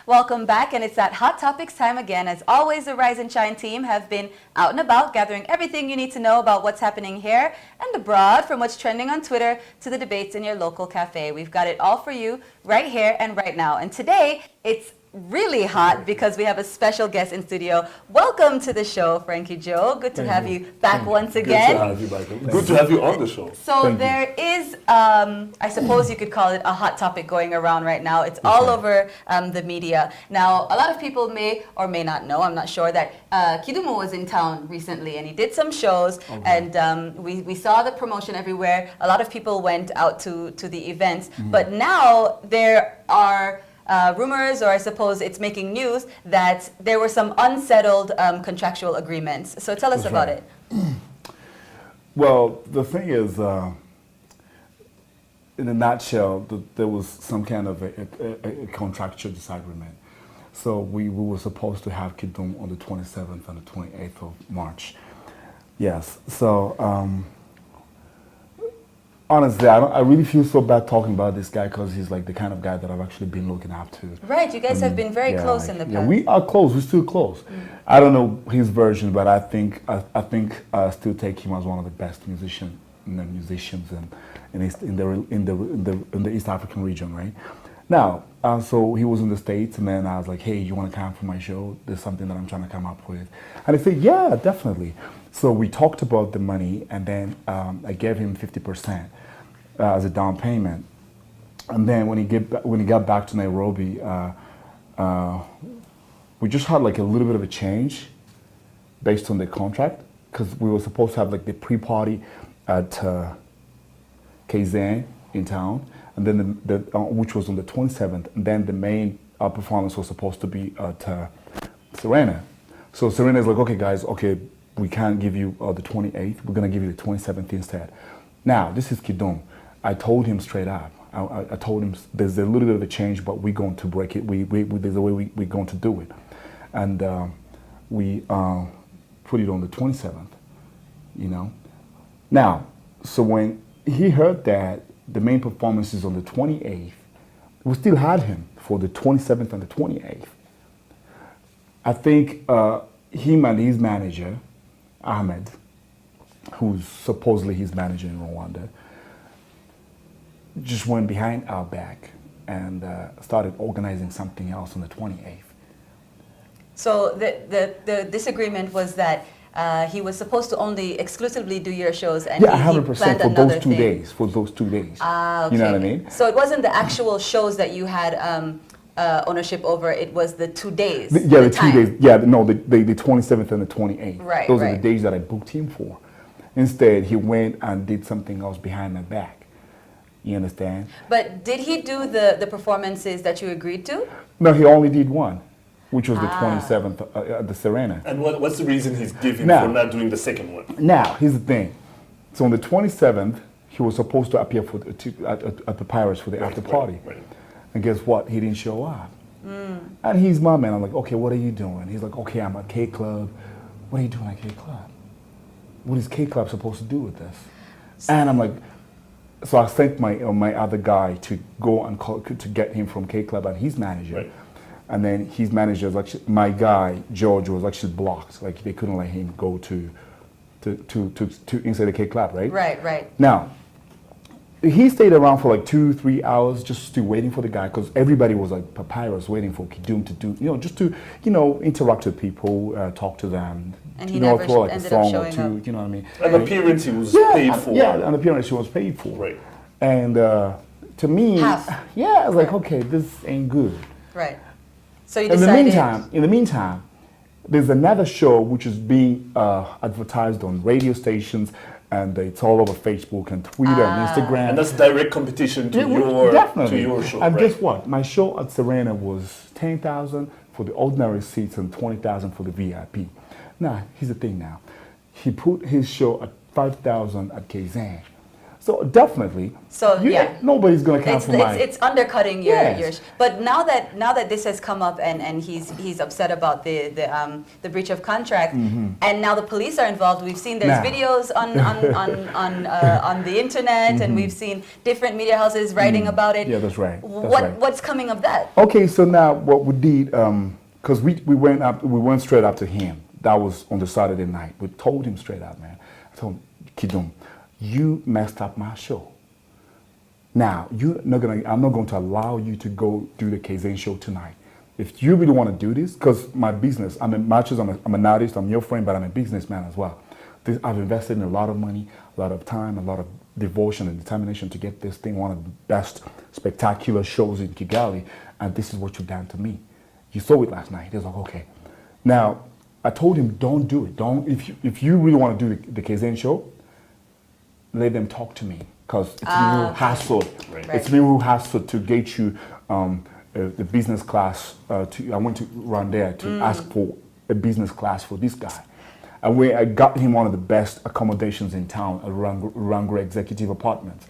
Welcome back, and it's that Hot Topics time again. As always, the Rise and Shine team have been out and about, gathering everything you need to know about what's happening here and abroad, from what's trending on Twitter to the debates in your local cafe. We've got it all for you right here and right now. And today, it's really hot because we have a special guest in studio. Welcome to the show, Frankie Joe. Good to have you back once again. Good to have you back. Good to have you on the show. So there is, I suppose you could call it a hot topic going around right now. It's all over the media. Now, a lot of people may or may not know, I'm not sure, that Kidumu was in town recently and he did some shows, and we saw the promotion everywhere. A lot of people went out to the events, but now there are rumors, or I suppose it's making news, that there were some unsettled contractual agreements. So tell us about it. Well, the thing is, in a nutshell, there was some kind of a contractual disagreement. So we were supposed to have Kidum on the 27th and the 28th of March. Yes, so honestly, I really feel so bad talking about this guy, because he's like the kind of guy that I've actually been looking up to. Right, you guys have been very close in the past. Yeah, we are close. We're still close. I don't know his version, but I think I still take him as one of the best musicians in the East African region, right? Now, so he was in the States, and then I was like, hey, you want to come for my show? There's something that I'm trying to come up with. And he said, yeah, definitely. So we talked about the money, and then I gave him 50% as a down payment. And then when he got back to Nairobi, we just had like a little bit of a change based on the contract, because we were supposed to have like the pre-party at KZN in town, and then which was on the 27th. And then the main performance was supposed to be at Serena. So Serena is like, okay, guys, okay, we can't give you the 28th. We're going to give you the 27th instead. Now, this is Kidum. I told him straight up. I told him there's a little bit of a change, but we're going to break it. There's a way we're going to do it. And we put it on the 27th, you know. Now, so when he heard that the main performance is on the 28th, we still had him for the 27th and the 28th. I think him and his manager, Ahmed, who's supposedly his manager in Rwanda, just went behind our back and started organizing something else on the 28th. So the disagreement was that he was supposed to only exclusively do your shows, and yeah, he 100% planned for another those 2 thing. days. For those 2 days. Okay. You know what I mean? So it wasn't the actual shows that you had ownership over. It was the 2 days. The 2 days. Yeah, no, the 27th and the 28th. Right. Those are the days that I booked him for. Instead, he went and did something else behind my back. You understand? But did he do the performances that you agreed to? No, he only did one, which was the 27th at the Serena. And what's the reason he's giving for not doing the second one? Now, here's the thing. So on the 27th, he was supposed to appear for at the Pirates for the after party. Right. And guess what? He didn't show up. And he's my man. I'm like, okay, what are you doing? He's like, okay, I'm at K Club. What are you doing at K Club? What is K Club supposed to do with this? And I'm like, so I sent my other guy to go and call, to get him from K Club and his manager. Right. And then his manager was actually, my guy George was actually blocked. Like they couldn't let him go to inside the K Club, right? Right. Now, he stayed around for like 2-3 hours just still waiting for the guy because everybody was like Papyrus waiting for Kidum to do, just to, interact with people, talk to them. And he never throw like a ended song up or showing two, up. you know what I mean? An appearance he was paid for. Yeah, an appearance she was paid for. Right. And to me, Half. yeah, I was like, okay, this ain't good. Right. So you In decided. the meantime, there's another show which is being advertised on radio stations, and it's all over Facebook and Twitter and Instagram. And that's direct competition to definitely. your show. And right? guess what? My show at Serena was 10,000 for the ordinary seats and 20,000 for the VIP. Now, here's the thing now. He put his show at 5,000 at Kazan. So definitely, So nobody's gonna compromise. It's undercutting your Yes. your. But now that this has come up and he's upset about the breach of contract, and now the police are involved. We've seen there's Now. videos on the internet, and we've seen different media houses writing about it. Yeah, that's right. What's coming of that? Okay, so now what we did, because we went straight up to him. That was on the Saturday night. We told him straight up, man. I told him, Kidum, you messed up my show. Now I'm not going to allow you to go do the Kazan show tonight. If you really want to do this, because my business, I'm an artist, I'm your friend, but I'm a businessman as well. I've invested in a lot of money, a lot of time, a lot of devotion and determination to get this thing one of the best spectacular shows in Kigali, and this is what you've done to me. You saw it last night. He was like, okay. Now, I told him, don't do it. If you really want to do the Kazan show, let them talk to me, because it's me who hassle. Right. It's me who hassle to get you the business class. I went to run there to ask for a business class for this guy, and I got him one of the best accommodations in town, a Rangre Executive Apartments.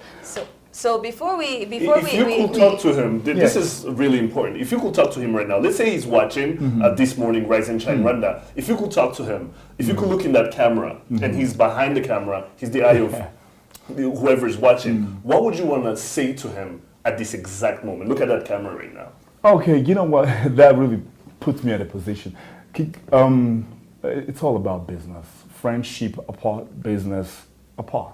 So before we If you could talk to him, this is really important. If you could talk to him right now, let's say he's watching this morning Rise and Shine Rwanda. If you could talk to him, if you could look in that camera, and he's behind the camera, he's the eye of whoever's watching, what would you want to say to him at this exact moment? Look at that camera right now. Okay, you know what? That really puts me at a position. It's all about business. Friendship apart, business apart.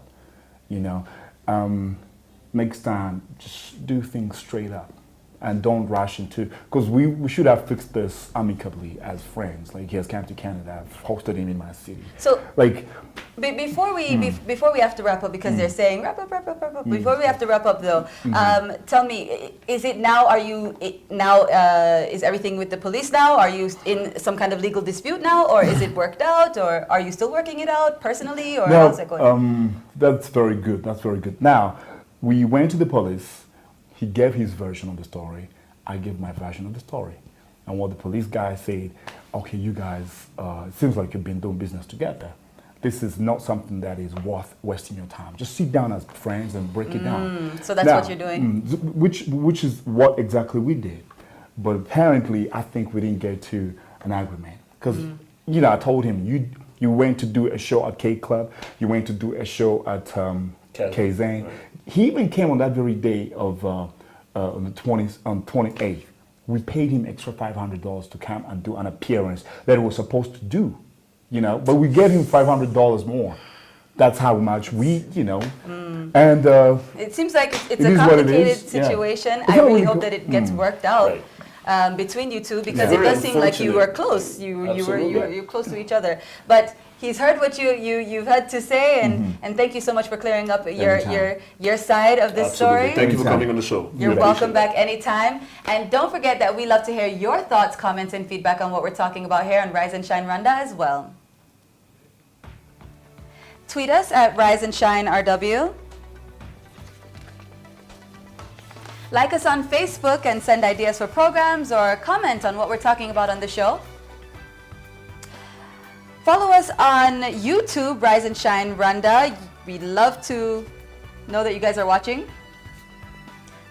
Next time, just do things straight up and don't rush into, because we should have fixed this amicably as friends. Like, he has come to Canada, I've hosted him in my city. So, like, before we have to wrap up, because they're saying wrap up. Before we have to wrap up, though, tell me, is it now? Are you now? Is everything with the police now? Are you in some kind of legal dispute now, or is it worked out, or are you still working it out personally, or how's it going? That's very good. That's very good. Now, we went to the police. He gave his version of the story. I gave my version of the story. And what the police guy said, okay, you guys, it seems like you've been doing business together. This is not something that is worth wasting your time. Just sit down as friends and break it down. So that's what you're doing? Which is what exactly we did. But apparently, I think we didn't get to an agreement. Because, I told him, you went to do a show at K Club, you went to do a show at Kazan. Right. He even came on that very day of on the 28th. We paid him extra $500 to come and do an appearance that he was supposed to do, but we gave him $500 more. That's how much we, and it seems like it's a complicated situation. Yeah. I really hope that it gets worked out. Right. Between you two, because it does seem like you were close. You were close to each other. But he's heard what you've had to say, and thank you so much for clearing up your side of this story. Thank you for coming on the show. You're welcome back anytime. And don't forget that we love to hear your thoughts, comments, and feedback on what we're talking about here on Rise and Shine Rwanda as well. Tweet us at Rise and Shine RW. Like us on Facebook and send ideas for programs or comment on what we're talking about on the show. Follow us on YouTube, Rise and Shine Rwanda. We'd love to know that you guys are watching.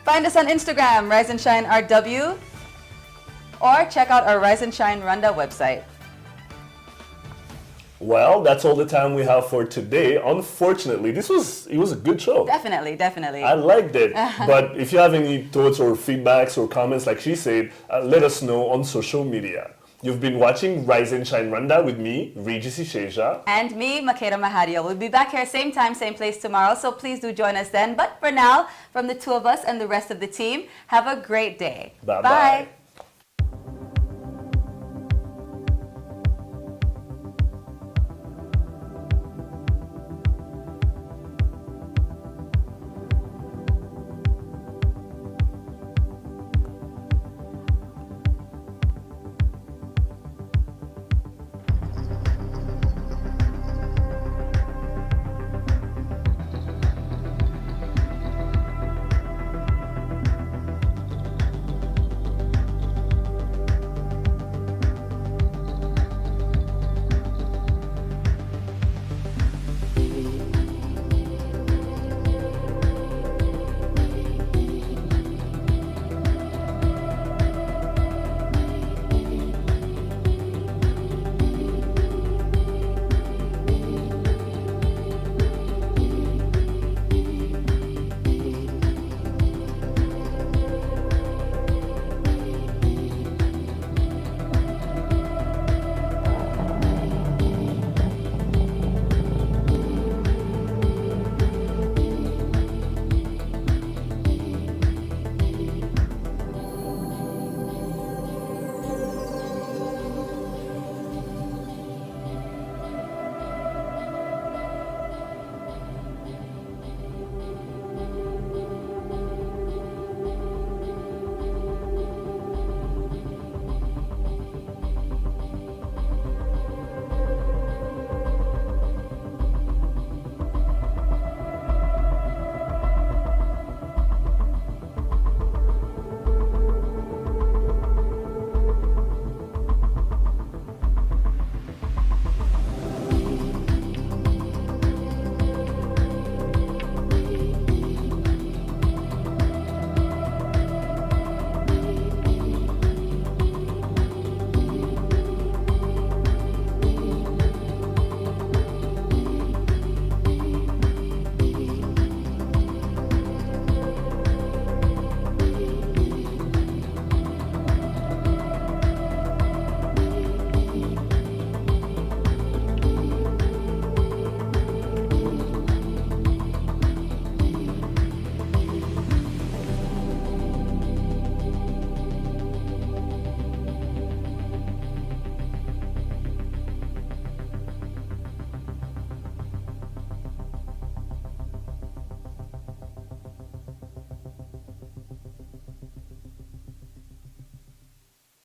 Find us on Instagram, Rise and Shine RW, or check out our Rise and Shine Rwanda website. Well, that's all the time we have for today. Unfortunately, it was a good show. Definitely, definitely. I liked it. But if you have any thoughts or feedbacks or comments, like she said, let us know on social media. You've been watching Rise and Shine Rwanda with me, Regis Isheja. And me, Makeda Mahadia. We'll be back here same time, same place tomorrow, so please do join us then. But for now, from the two of us and the rest of the team, have a great day. Bye-bye. Bye.